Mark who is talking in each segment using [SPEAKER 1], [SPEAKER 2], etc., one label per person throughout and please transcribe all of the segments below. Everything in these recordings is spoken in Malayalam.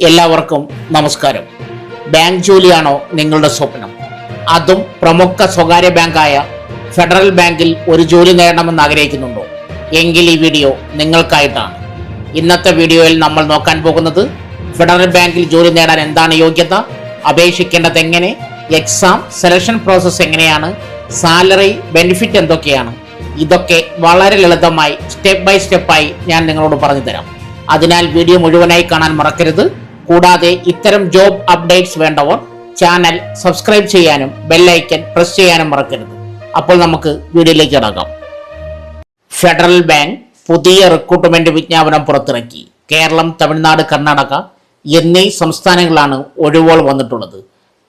[SPEAKER 1] എല്ലാവർക്കും നമസ്കാരം. ബാങ്ക് ജോലിയാണോ നിങ്ങളുടെ സ്വപ്നം? അതും പ്രമുഖ സ്വകാര്യ ബാങ്കായ ഫെഡറൽ ബാങ്കിൽ ഒരു ജോലി നേടണമെന്ന് ആഗ്രഹിക്കുന്നുണ്ടോ? എങ്കിൽ ഈ വീഡിയോ നിങ്ങൾക്കായിട്ടാണ്. ഇന്നത്തെ വീഡിയോയിൽ നമ്മൾ നോക്കാൻ പോകുന്നത് ഫെഡറൽ ബാങ്കിൽ ജോലി നേടാൻ എന്താണ് യോഗ്യത, അപേക്ഷിക്കേണ്ടത് എങ്ങനെ, എക്സാം സെലക്ഷൻ പ്രോസസ്സ് എങ്ങനെയാണ്, സാലറി ബെനിഫിറ്റ് എന്തൊക്കെയാണ്, ഇതൊക്കെ വളരെ ലളിതമായി സ്റ്റെപ്പ് ബൈ സ്റ്റെപ്പായി ഞാൻ നിങ്ങളോട് പറഞ്ഞു തരാം. അതിനാൽ വീഡിയോ മുഴുവനായി കാണാൻ മറക്കരുത്. കൂടാതെ ഇത്തരം ജോബ് അപ്ഡേറ്റ്സ് വേണ്ടവർ ചാനൽ സബ്സ്ക്രൈബ് ചെയ്യാനും ബെല്ലൈക്കൻ പ്രസ് ചെയ്യാനും മറക്കരുത്. അപ്പോൾ നമുക്ക് വീഡിയോയിലേക്ക് കടക്കാം. ഫെഡറൽ ബാങ്ക് പുതിയ റിക്രൂട്ട്മെന്റ് വിജ്ഞാപനം പുറത്തിറക്കി. കേരളം, തമിഴ്നാട്, കർണാടക എന്നീ സംസ്ഥാനങ്ങളാണ് ഒഴിവുകൾ വന്നിട്ടുള്ളത്.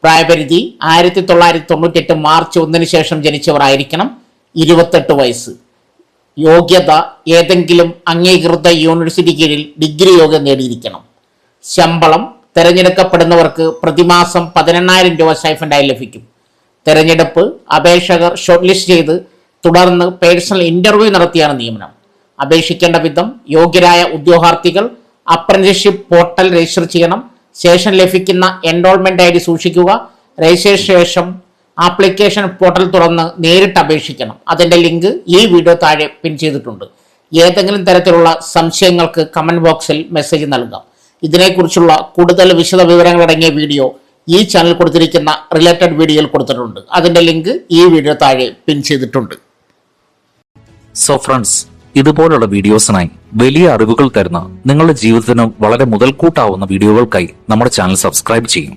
[SPEAKER 1] പ്രായപരിധി 1998 മാർച്ച് 1 ശേഷം ജനിച്ചവർ ആയിരിക്കണം. 28 വയസ്സ്. യോഗ്യത ഏതെങ്കിലും അംഗീകൃത യൂണിവേഴ്സിറ്റി കീഴിൽ ഡിഗ്രി യോഗ്യത നേടിയിരിക്കണം. ശമ്പളം തിരഞ്ഞെടുക്കപ്പെടുന്നവർക്ക് പ്രതിമാസം 18,000 രൂപ സ്റ്റൈഫൻഡായി ലഭിക്കും. തിരഞ്ഞെടുപ്പ് അപേക്ഷകർ ഷോർട്ട് ലിസ്റ്റ് ചെയ്ത് തുടർന്ന് പേഴ്സണൽ ഇന്റർവ്യൂ നടത്തിയാണ് നിയമനം. അപേക്ഷിക്കേണ്ട വിധം: യോഗ്യരായ ഉദ്യോഗാർത്ഥികൾ അപ്രന്റീസ്ഷിപ്പ് പോർട്ടൽ രജിസ്റ്റർ ചെയ്യണം. ശേഷം ലഭിക്കുന്ന എൻറോൾമെന്റ് ID സൂക്ഷിക്കുക. രജിസ്ട്രേഷന് ശേഷം ആപ്ലിക്കേഷൻ പോർട്ടൽ തുറന്ന് നേരിട്ട് അപേക്ഷിക്കണം. അതിന്റെ ലിങ്ക് ഈ വീഡിയോ താഴെ പിൻ ചെയ്തിട്ടുണ്ട്. ഏതെങ്കിലും തരത്തിലുള്ള സംശയങ്ങൾക്ക് കമന്റ് ബോക്സിൽ മെസ്സേജ് നൽകാം. ഇതിനെക്കുറിച്ചുള്ള കൂടുതൽ വിശദ വിവരങ്ങൾ അടങ്ങിയ വീഡിയോ ഈ ചാനൽ കൊടുത്തിരിക്കുന്ന റിലേറ്റഡ് വീഡിയോയിൽ കൊടുത്തിട്ടുണ്ട്. അതിന്റെ ലിങ്ക് ഈ വീഡിയോ താഴെ പിൻ ചെയ്തിട്ടുണ്ട്.
[SPEAKER 2] സോ ഫ്രണ്ട്സ്, ഇതുപോലുള്ള വീഡിയോസിനായി വലിയ അറിവുകൾ തരുന്ന നിങ്ങളുടെ ജീവിതത്തിന് വളരെ മുതൽക്കൂട്ടാവുന്ന വീഡിയോകൾക്കായി നമ്മുടെ ചാനൽ സബ്സ്ക്രൈബ് ചെയ്യും.